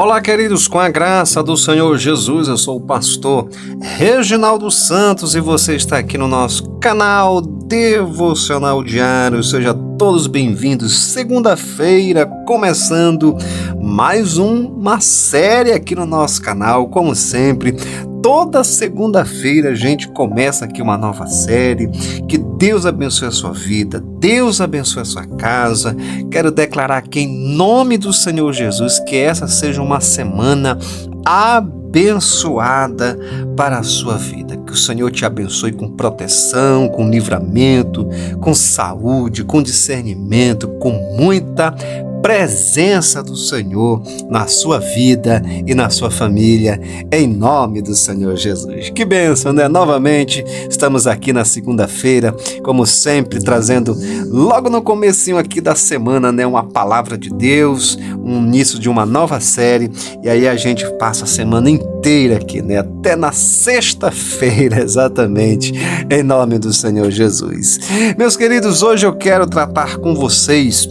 Olá, queridos, com a graça do Senhor Jesus, eu sou o pastor Reginaldo Santos e você está aqui no nosso canal Devocional Diário. Sejam todos bem-vindos. Segunda-feira, começando mais uma série aqui no nosso canal, como sempre. Toda segunda-feira a gente começa aqui uma nova série. Que Deus abençoe a sua vida, Deus abençoe a sua casa. Quero declarar aqui em nome do Senhor Jesus que essa seja uma semana abençoada para a sua vida. Que o Senhor te abençoe com proteção, com livramento, com saúde, com discernimento, com muita presença do Senhor na sua vida e na sua família, em nome do Senhor Jesus. Que bênção, né? Novamente estamos aqui na segunda-feira, como sempre, trazendo logo no comecinho aqui da semana, né, uma palavra de Deus, um início de uma nova série, e aí a gente passa a semana inteira aqui, né, até na sexta-feira, exatamente, em nome do Senhor Jesus. Meus queridos, hoje eu quero tratar com vocês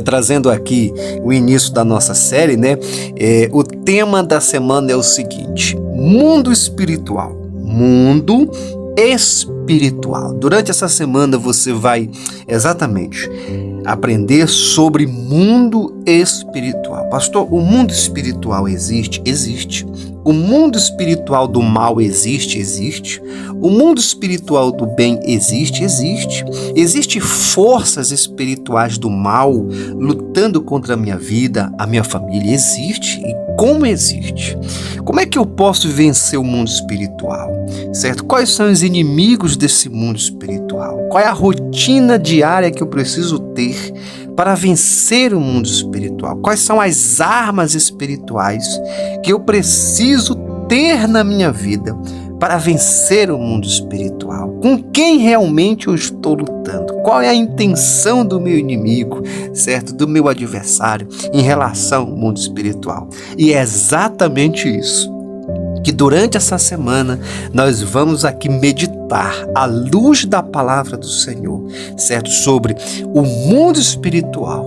trazendo aqui o início da nossa série, né? O tema da semana é o seguinte: mundo espiritual. Mundo espiritual. Durante essa semana você vai exatamente aprender sobre mundo espiritual. Pastor, o mundo espiritual existe? Existe. O mundo espiritual do mal existe? Existe. O mundo espiritual do bem existe? Existe. Existem forças espirituais do mal lutando contra a minha vida, a minha família? Existe. E como existe? Como é que eu posso vencer o mundo espiritual? Certo? Quais são os inimigos desse mundo espiritual? Qual é a rotina diária que eu preciso ter para vencer o mundo espiritual? Quais são as armas espirituais que eu preciso ter na minha vida para vencer o mundo espiritual? Com quem realmente eu estou lutando? Qual é a intenção do meu inimigo, certo? Do meu adversário em relação ao mundo espiritual? E é exatamente isso que durante essa semana nós vamos aqui meditar à luz da palavra do Senhor, certo? Sobre o mundo espiritual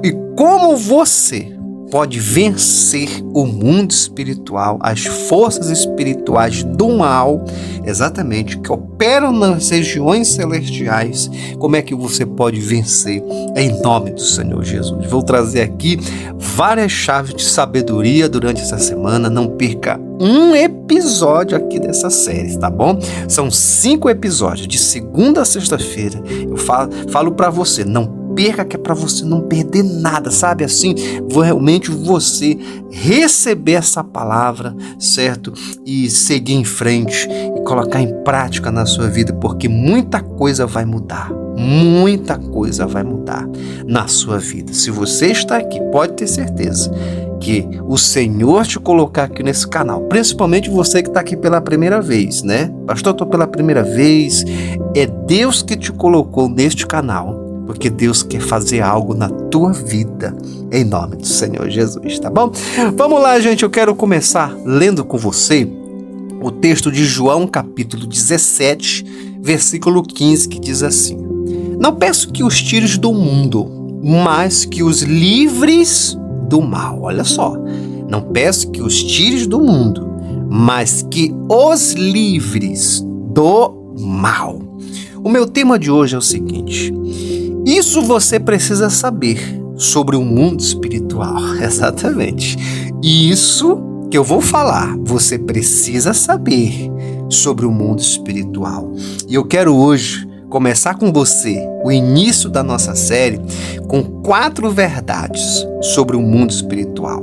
e como você pode vencer o mundo espiritual, as forças espirituais do mal, exatamente, que operam nas regiões celestiais. Como é que você pode vencer em nome do Senhor Jesus? Vou trazer aqui várias chaves de sabedoria durante essa semana. Não perca um episódio aqui dessa série, tá bom? São 5 episódios, de segunda a sexta-feira. Eu falo para você, não perca, que é para você não perder nada, sabe? Assim, realmente você receber essa palavra, certo? E seguir em frente e colocar em prática na sua vida, porque muita coisa vai mudar. Muita coisa vai mudar na sua vida. Se você está aqui, pode ter certeza que o Senhor te colocar aqui nesse canal, principalmente você que está aqui pela primeira vez, né? Pastor, eu estou pela primeira vez. É Deus que te colocou neste canal, porque Deus quer fazer algo na tua vida, em nome do Senhor Jesus, tá bom? Vamos lá, gente, eu quero começar lendo com você o texto de João, capítulo 17, versículo 15, que diz assim: não peço que os tires do mundo, mas que os livres do mal. Olha só, não peço que os tires do mundo, mas que os livres do mal. O meu tema de hoje é o seguinte: isso você precisa saber sobre o mundo espiritual. Exatamente. Isso que eu vou falar, você precisa saber sobre o mundo espiritual. E eu quero hoje começar com você o início da nossa série com 4 verdades sobre o mundo espiritual.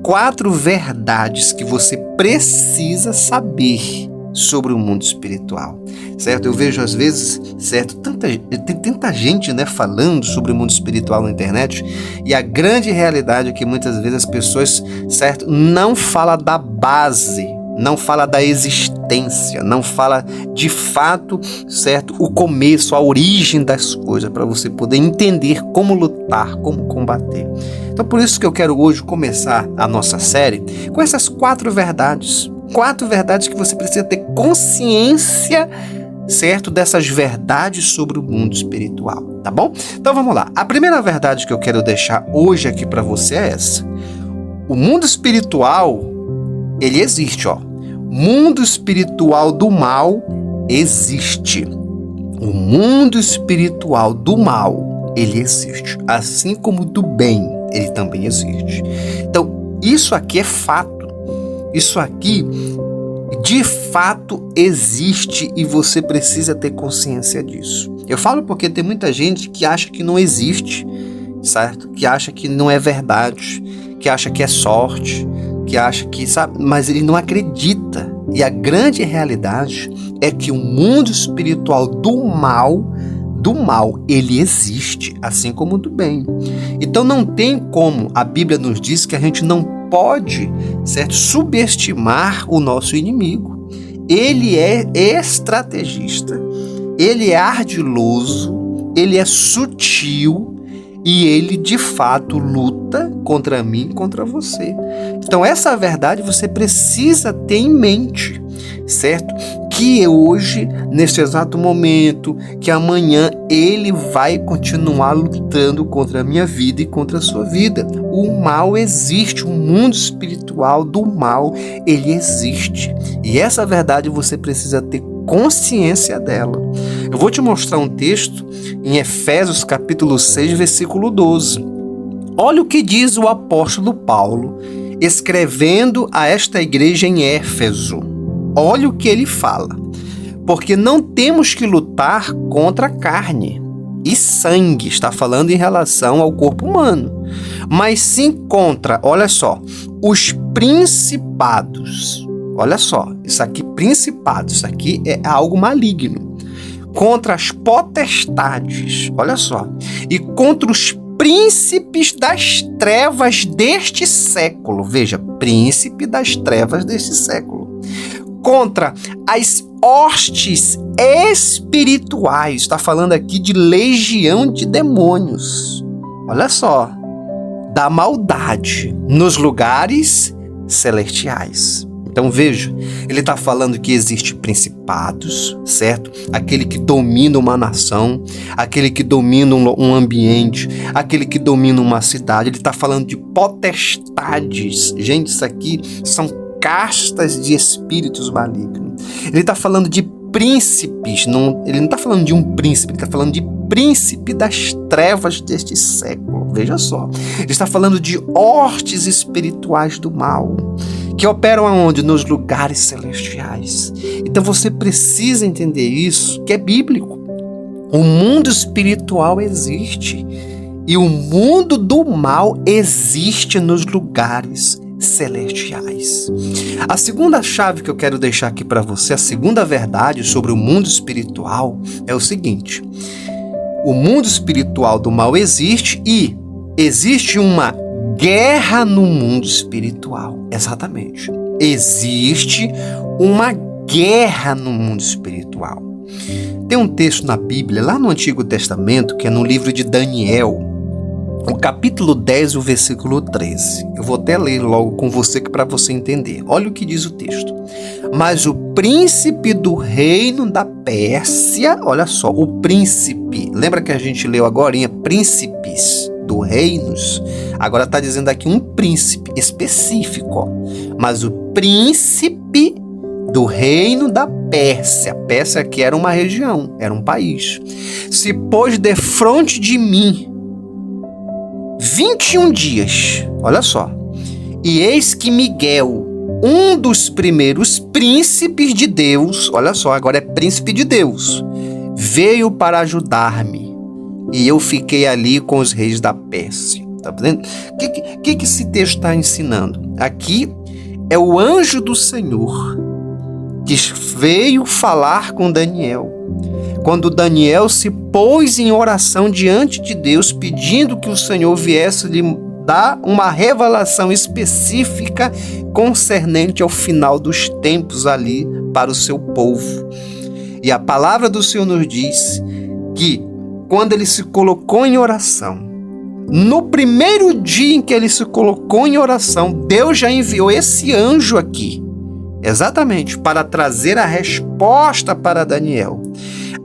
4 verdades que você precisa saber sobre o mundo espiritual, certo? Eu vejo às vezes, certo, tem tanta gente, né, falando sobre o mundo espiritual na internet, e a grande realidade é que muitas vezes as pessoas, certo, não falam da base, não fala da existência, não fala de fato, certo, o começo, a origem das coisas, para você poder entender como lutar, como combater. Então, por isso que eu quero hoje começar a nossa série com essas 4 verdades. 4 verdades que você precisa ter consciência, certo, dessas verdades sobre o mundo espiritual, tá bom? Então vamos lá. A primeira verdade que eu quero deixar hoje aqui para você é essa: o mundo espiritual, ele existe, ó. Mundo espiritual do mal existe. O mundo espiritual do mal, ele existe. Assim como o do bem, ele também existe. Então, isso aqui é fato. Isso aqui, de fato, existe e você precisa ter consciência disso. Eu falo porque tem muita gente que acha que não existe, certo? Que acha que não é verdade, que acha que é sorte, que acha que, sabe? Mas ele não acredita. E a grande realidade é que o mundo espiritual do mal, ele existe, assim como o do bem. Então não tem como, a Bíblia nos diz que a gente não pode, certo, subestimar o nosso inimigo. Ele é estrategista, ele é ardiloso, ele é sutil e ele de fato luta contra mim e contra você. Então essa verdade você precisa ter em mente, certo? Que hoje, neste exato momento, que amanhã ele vai continuar lutando contra a minha vida e contra a sua vida. O mal existe, o mundo espiritual do mal, ele existe. E essa verdade você precisa ter consciência dela. Eu vou te mostrar um texto em Efésios capítulo 6, versículo 12. Olha o que diz o apóstolo Paulo, escrevendo a esta igreja em Éfeso. Olha o que ele fala. Porque não temos que lutar contra carne e sangue, está falando em relação ao corpo humano, mas sim contra, olha só, os principados. Olha só, isso aqui, principados, isso aqui é algo maligno. Contra as potestades, olha só, e contra os príncipes das trevas deste século. Veja, príncipe das trevas deste século. Contra as hostes espirituais. Está falando aqui de legião de demônios. Olha só. Da maldade nos lugares celestiais. Então veja, ele está falando que existe principados, certo? Aquele que domina uma nação, aquele que domina um ambiente, aquele que domina uma cidade. Ele está falando de potestades. Gente, isso aqui são castas de espíritos malignos. Ele está falando de príncipes, ele não está falando de um príncipe, ele está falando de príncipe das trevas deste século. Veja só, ele está falando de hostes espirituais do mal, que operam aonde? Nos lugares celestiais. Então você precisa entender isso, que é bíblico. O mundo espiritual existe e o mundo do mal existe nos lugares celestiais. A segunda chave que eu quero deixar aqui para você, a segunda verdade sobre o mundo espiritual é o seguinte: o mundo espiritual do mal existe e existe uma guerra no mundo espiritual. Exatamente. Existe uma guerra no mundo espiritual. Tem um texto na Bíblia, lá no Antigo Testamento, que é no livro de Daniel, o capítulo 10, o versículo 13. Eu vou até ler logo com você para você entender. Olha o que diz o texto. Mas o príncipe do reino da Pérsia, olha só, o príncipe, lembra que a gente leu agora, príncipes do reinos? Agora está dizendo aqui um príncipe específico, ó. Mas o príncipe do reino da Pérsia. Pérsia que era uma região, era um país. Se pôs defronte de mim 21 dias, olha só. E eis que Miguel, um dos primeiros príncipes de Deus, olha só, agora é príncipe de Deus, veio para ajudar-me. E eu fiquei ali com os reis da Pérsia. Tá vendo? O que esse texto está ensinando? Aqui é o anjo do Senhor que veio falar com Daniel. Quando Daniel se pôs em oração diante de Deus, pedindo que o Senhor viesse lhe dar uma revelação específica concernente ao final dos tempos ali para o seu povo. E a palavra do Senhor nos diz que quando ele se colocou em oração, no primeiro dia em que ele se colocou em oração, Deus já enviou esse anjo aqui, exatamente, para trazer a resposta para Daniel.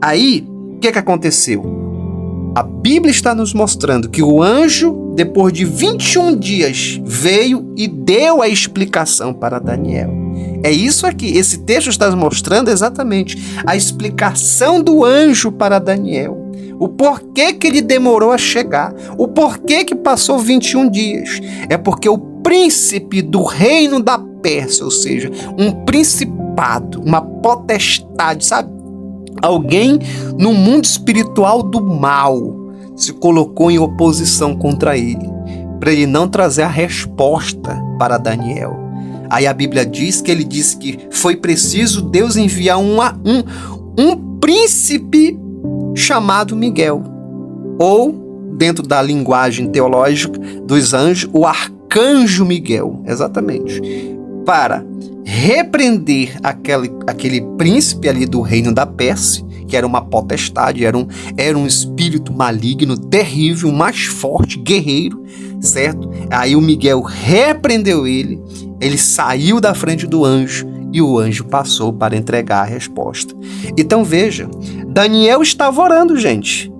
Aí, o que aconteceu? A Bíblia está nos mostrando que o anjo, depois de 21 dias, veio e deu a explicação para Daniel. É isso aqui, esse texto está mostrando exatamente a explicação do anjo para Daniel. O porquê que ele demorou a chegar, o porquê que passou 21 dias. É porque o príncipe do reino da Pérsia, ou seja, um principado, uma potestade, sabe? Alguém no mundo espiritual do mal se colocou em oposição contra ele, para ele não trazer a resposta para Daniel. Aí a Bíblia diz que ele disse que foi preciso Deus enviar um príncipe chamado Miguel, ou, dentro da linguagem teológica dos anjos, o arcanjo Miguel, exatamente, para repreender aquele príncipe ali do reino da Pérsia, que era uma potestade, era um espírito maligno, terrível, mais forte, guerreiro, certo? Aí o Miguel repreendeu ele saiu da frente do anjo e o anjo passou para entregar a resposta. Então veja, Daniel estava orando, gente,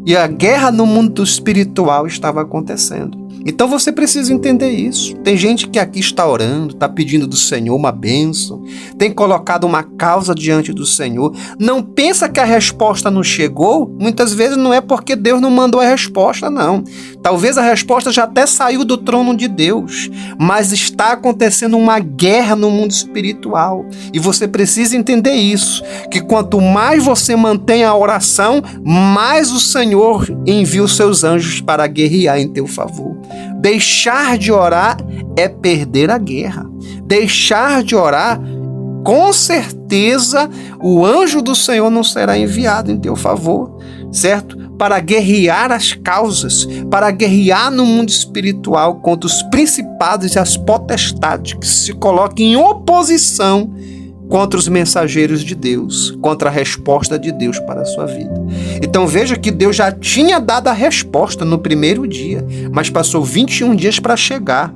e a guerra no mundo espiritual estava acontecendo. Então você precisa entender isso. Tem gente que aqui está orando, está pedindo do Senhor uma bênção, tem colocado uma causa diante do Senhor. Não pensa que a resposta não chegou? Muitas vezes não é porque Deus não mandou a resposta, não. Talvez a resposta já até saiu do trono de Deus, mas está acontecendo uma guerra no mundo espiritual. E você precisa entender isso, que quanto mais você mantém a oração, mais o Senhor envia os seus anjos para guerrear em teu favor. Deixar de orar é perder a guerra. Deixar de orar, com certeza, o anjo do Senhor não será enviado em teu favor, certo? Para guerrear as causas, para guerrear no mundo espiritual contra os principados e as potestades que se colocam em oposição contra os mensageiros de Deus, contra a resposta de Deus para a sua vida. Então veja que Deus já tinha dado a resposta no primeiro dia, mas passou 21 dias para chegar.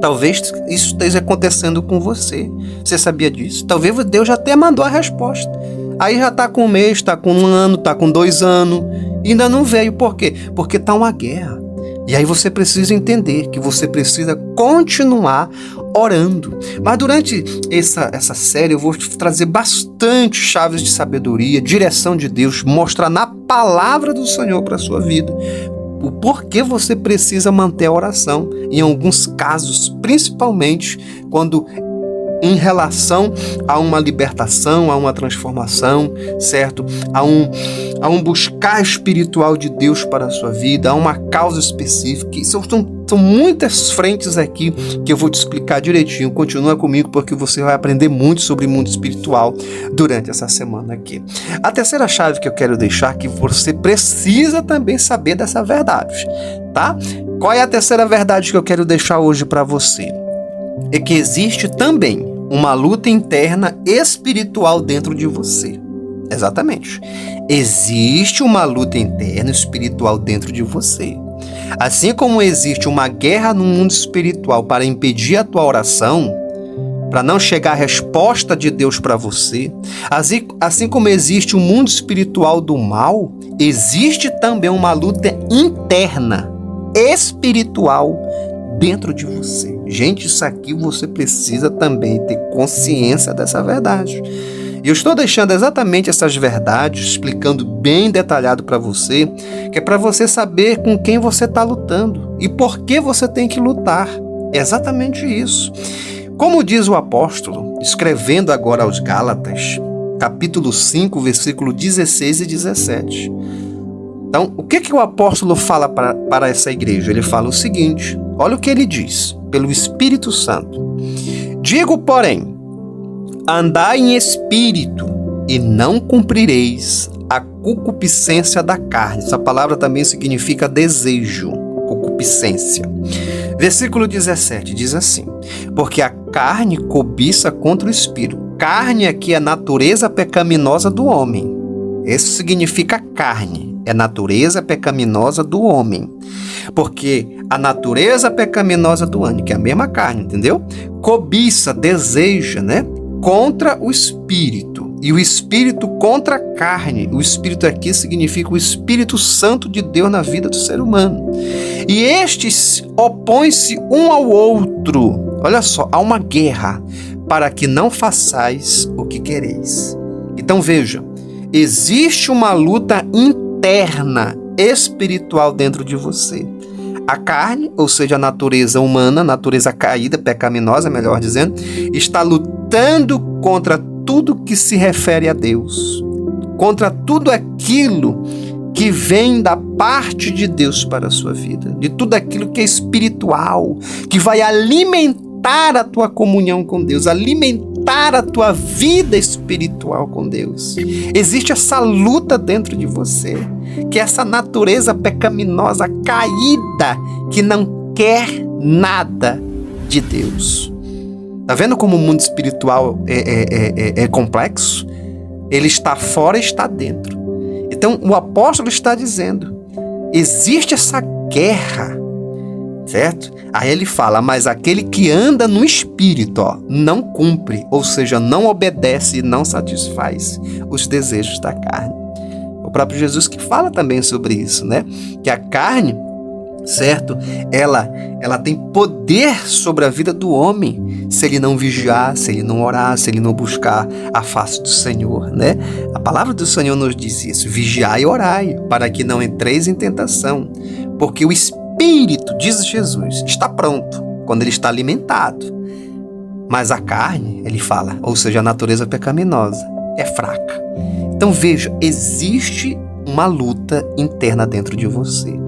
Talvez isso esteja acontecendo com você. Você sabia disso? Talvez Deus já até mandou a resposta. Aí já está com um mês, está com 1 ano, está com 2 anos, e ainda não veio. Por quê? Porque está uma guerra. E aí você precisa entender que você precisa continuar orando. Mas durante essa série eu vou te trazer bastante chaves de sabedoria, direção de Deus, mostrar na palavra do Senhor para a sua vida o porquê você precisa manter a oração, em alguns casos, principalmente quando em relação a uma libertação, a uma transformação, certo? A um buscar espiritual de Deus para a sua vida, a uma causa específica. São muitas frentes aqui que eu vou te explicar direitinho. Continua comigo porque você vai aprender muito sobre o mundo espiritual durante essa semana aqui. A terceira chave que eu quero deixar, que você precisa também saber dessa verdade, tá? Qual é a terceira verdade que eu quero deixar hoje para você? É que existe também uma luta interna espiritual dentro de você. Exatamente. Existe uma luta interna espiritual dentro de você. Assim como existe uma guerra no mundo espiritual para impedir a tua oração, para não chegar a resposta de Deus para você, assim como existe o mundo espiritual do mal, existe também uma luta interna espiritual dentro de você. Gente, isso aqui você precisa também ter consciência dessa verdade. E eu estou deixando exatamente essas verdades, explicando bem detalhado para você, que é para você saber com quem você está lutando e por que você tem que lutar. É exatamente isso. Como diz o apóstolo, escrevendo agora aos Gálatas, capítulo 5, versículo 16 e 17. Então, o que o apóstolo fala para essa igreja? Ele fala o seguinte, olha o que ele diz, pelo Espírito Santo. Digo, porém, andai em espírito e não cumprireis a concupiscência da carne. Essa palavra também significa desejo, concupiscência. Versículo 17 diz assim, porque a carne cobiça contra o espírito. Carne aqui é a natureza pecaminosa do homem. Isso significa carne. É a natureza pecaminosa do homem. Porque a natureza pecaminosa do homem, que é a mesma carne, entendeu? Cobiça, deseja, né? Contra o espírito. e o espírito contra a carne. O espírito aqui significa o Espírito Santo de Deus na vida do ser humano. E estes opõem-se um ao outro. Olha só, há uma guerra para que não façais o que quereis. Então veja, existe uma luta interna, espiritual dentro de você. A carne, ou seja, a natureza humana, a natureza caída, pecaminosa, melhor dizendo, está lutando contra tudo que se refere a Deus, contra tudo aquilo que vem da parte de Deus para a sua vida, de tudo aquilo que é espiritual, que vai alimentar a tua comunhão com Deus, alimentar a tua vida espiritual com Deus. Existe essa luta dentro de você, que é essa natureza pecaminosa, caída, que não quer nada de Deus. Tá vendo como o mundo espiritual é complexo? Ele está fora e está dentro. Então, o apóstolo está dizendo, existe essa guerra, certo? Aí ele fala, mas aquele que anda no espírito, não cumpre, ou seja, não obedece e não satisfaz os desejos da carne. O próprio Jesus que fala também sobre isso, né? Que a carne, certo? Ela tem poder sobre a vida do homem, se ele não vigiar, se ele não orar, se ele não buscar a face do Senhor, né? A palavra do Senhor nos diz isso, vigiai e orai, para que não entreis em tentação, porque o espírito, diz Jesus, está pronto, quando ele está alimentado, mas a carne, ele fala, ou seja, a natureza pecaminosa, é fraca. Então veja, existe uma luta interna dentro de você.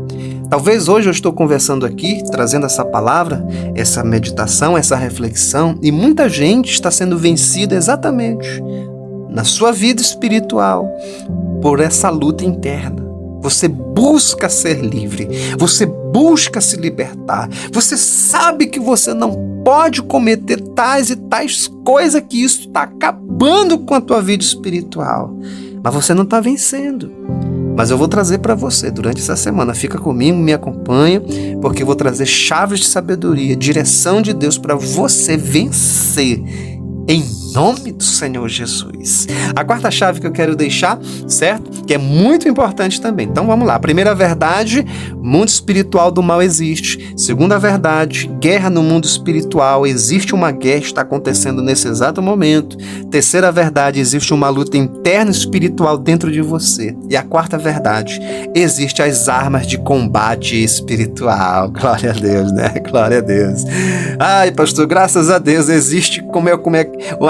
Talvez hoje eu estou conversando aqui, trazendo essa palavra, essa meditação, essa reflexão, e muita gente está sendo vencida exatamente na sua vida espiritual por essa luta interna. Você busca ser livre, você busca se libertar, você sabe que você não pode cometer tais e tais coisas, que isso está acabando com a tua vida espiritual, mas você não está vencendo. Mas eu vou trazer para você durante essa semana. Fica comigo, me acompanha, porque eu vou trazer chaves de sabedoria, direção de Deus para você vencer, em nome do Senhor Jesus. A quarta chave que eu quero deixar, certo? Que é muito importante também. Então vamos lá. Primeira verdade, mundo espiritual do mal existe. Segunda verdade, guerra no mundo espiritual. Existe uma guerra que está acontecendo nesse exato momento. Terceira verdade, existe uma luta interna espiritual dentro de você. E a quarta verdade, existe as armas de combate espiritual. Glória a Deus, né? Glória a Deus. Ai, pastor, graças a Deus, existe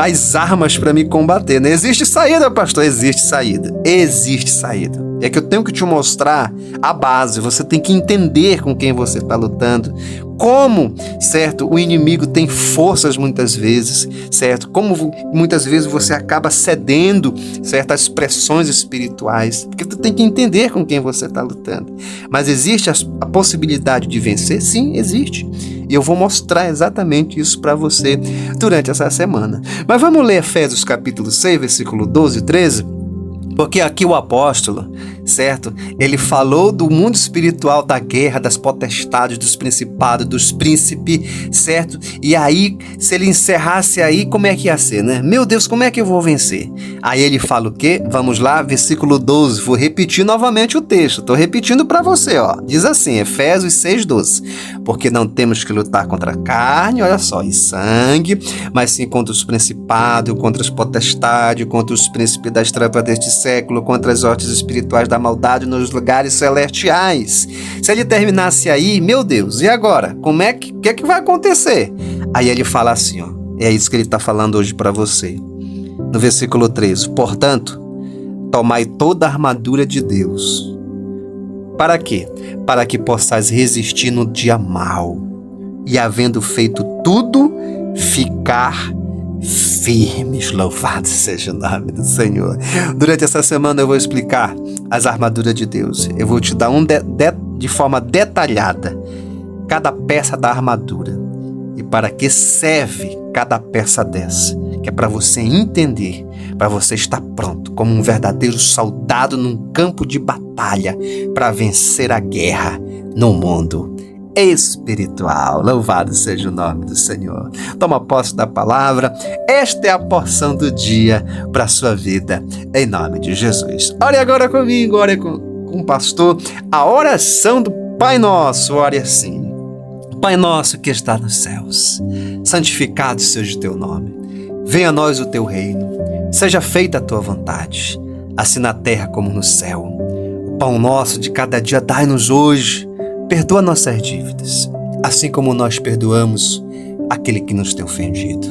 as armas para me combater, né? Existe saída, pastor? Existe saída. Existe saída. É que eu tenho que te mostrar a base. Você tem que entender com quem você está lutando. Como, certo, o inimigo tem forças muitas vezes, certo? Como muitas vezes você acaba cedendo, certo, às pressões espirituais. Porque tu tem que entender com quem você está lutando. Mas existe a possibilidade de vencer? Sim, existe. E eu vou mostrar exatamente isso para você durante essa semana. Mas vamos ler Efésios capítulo 6, versículo 12 e 13? Porque aqui o apóstolo, certo? Ele falou do mundo espiritual, da guerra, das potestades, dos principados, dos príncipes, certo? E aí, se ele encerrasse aí, como é que ia ser, né? Meu Deus, como é que eu vou vencer? Aí ele fala o quê? Vamos lá, versículo 12. Vou repetir novamente o texto. Estou repetindo para você, ó. Diz assim, Efésios 6:12. Porque não temos que lutar contra a carne, olha só, e sangue, mas sim contra os principados, contra as potestades, contra os príncipes das trevas deste século, contra as hostes espirituais da maldade nos lugares celestiais. Se ele terminasse aí, meu Deus, e agora? Como é que vai acontecer? Aí ele fala assim, ó, é isso que ele está falando hoje para você. No versículo 13, portanto, tomai toda a armadura de Deus. Para quê? Para que possais resistir no dia mau e, havendo feito tudo, ficar firmes. Louvado seja o nome do Senhor. Durante essa semana eu vou explicar as armaduras de Deus. Eu vou te dar de forma detalhada cada peça da armadura e para que serve cada peça dessa, que é para você entender, para você estar pronto como um verdadeiro soldado num campo de batalha para vencer a guerra no mundo espiritual. Louvado seja o nome do Senhor. Toma posse da palavra. Esta é a porção do dia para a sua vida, em nome de Jesus. Ore agora comigo, ore com o pastor, a oração do Pai Nosso. Ore assim: Pai nosso que está nos céus, santificado seja o teu nome. Venha a nós o teu reino. Seja feita a tua vontade, assim na terra como no céu. O pão nosso de cada dia dai-nos hoje. Perdoa nossas dívidas, assim como nós perdoamos aquele que nos tem ofendido.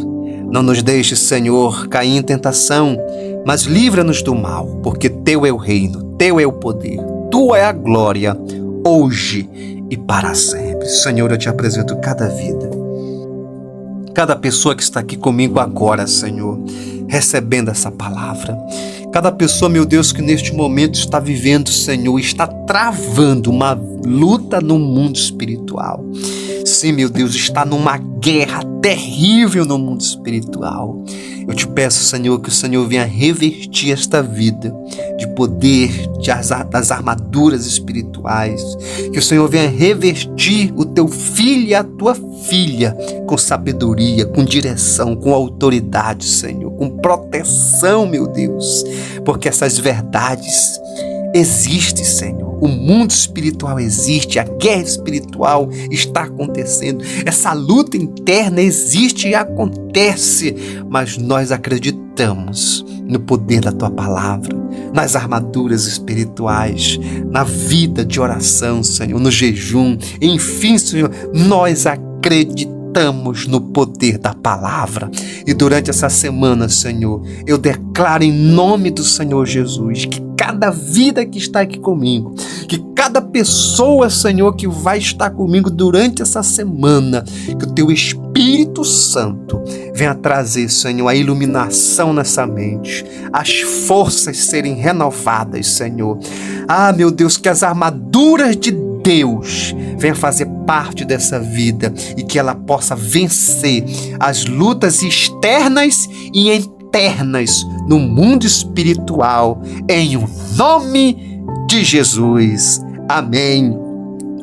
Não nos deixes, Senhor, cair em tentação, mas livra-nos do mal, porque teu é o reino, teu é o poder, tua é a glória, hoje e para sempre. Senhor, eu te apresento cada vida, cada pessoa que está aqui comigo agora, Senhor, recebendo essa palavra. Cada pessoa, meu Deus, que neste momento está vivendo, Senhor, está travando uma luta no mundo espiritual. Sim, meu Deus, está numa guerra terrível no mundo espiritual. Eu te peço, Senhor, que o Senhor venha revertir esta vida de poder, das armaduras espirituais. Que o Senhor venha revertir o teu filho e a tua filha com sabedoria, com direção, com autoridade, Senhor, com proteção, meu Deus. Porque essas verdades existem, Senhor. O mundo espiritual existe, a guerra espiritual está acontecendo, essa luta interna existe e acontece, mas nós acreditamos no poder da tua palavra, nas armaduras espirituais, na vida de oração, Senhor, no jejum, enfim, Senhor, nós acreditamos no poder da palavra. E durante essa semana, Senhor, eu declaro em nome do Senhor Jesus que cada vida que está aqui comigo, que cada pessoa, Senhor, que vai estar comigo durante essa semana, que o teu Espírito Santo venha trazer, Senhor, a iluminação nessa mente, as forças serem renovadas, Senhor. Ah, meu Deus, que as armaduras de Deus venha fazer parte dessa vida e que ela possa vencer as lutas externas e internas no mundo espiritual, em o nome de Jesus. Amém.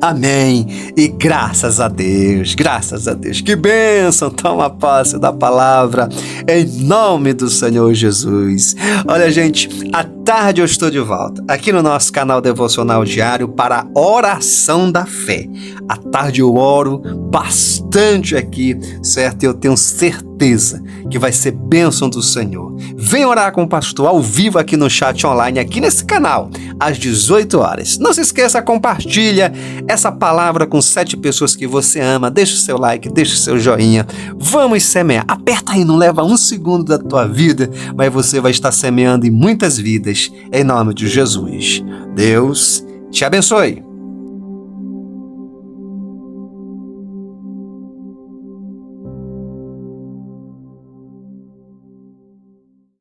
Amém. E graças a Deus, graças a Deus. Que bênção, toma posse da palavra em nome do Senhor Jesus. Olha, gente, à tarde eu estou de volta aqui no nosso canal Devocional Diário para a oração da fé. À tarde eu oro bastante aqui, certo? Eu tenho certeza que vai ser bênção do Senhor. Vem orar com o pastor ao vivo aqui no chat online, aqui nesse canal, às 18 horas. Não se esqueça, compartilha essa palavra com 7 pessoas que você ama. Deixa o seu like, deixa o seu joinha. Vamos semear. Aperta aí, não leva 1 segundo da tua vida, mas você vai estar semeando em muitas vidas, em nome de Jesus. Deus te abençoe.